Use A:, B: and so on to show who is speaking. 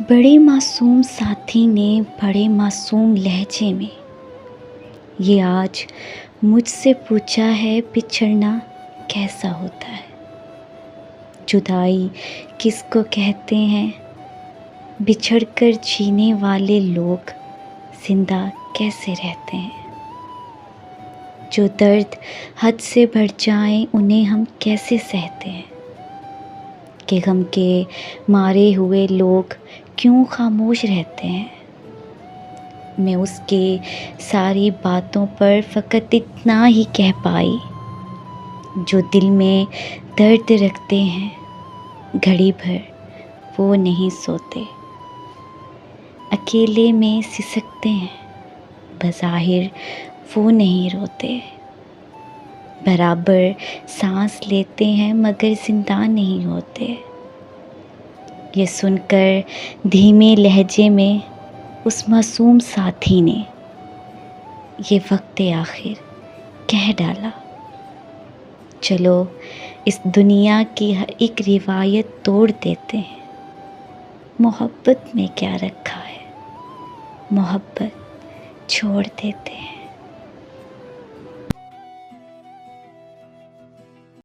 A: بڑے معصوم ساتھی نے بڑے معصوم لہجے میں یہ آج مجھ سے پوچھا ہے، بچھڑنا کیسا ہوتا ہے؟ جدائی کس کو کہتے ہیں؟ بچھڑ کر جینے والے لوگ زندہ کیسے رہتے ہیں؟ جو درد حد سے بڑھ جائیں انہیں ہم کیسے سہتے ہیں؟ کہ غم کے مارے ہوئے لوگ کیوں خاموش رہتے ہیں؟ میں اس کے ساری باتوں پر فقط اتنا ہی کہہ پائی، جو دل میں درد رکھتے ہیں گھڑی بھر وہ نہیں سوتے، اکیلے میں سسکتے ہیں بظاہر وہ نہیں روتے، برابر سانس لیتے ہیں مگر زندہ نہیں ہوتے۔ یہ سن کر دھیمے لہجے میں اس معصوم ساتھی نے یہ وقت آخر کہہ ڈالا، چلو اس دنیا کی ہر ایک روایت توڑ دیتے ہیں، محبت میں کیا رکھا ہے، محبت چھوڑ دیتے ہیں۔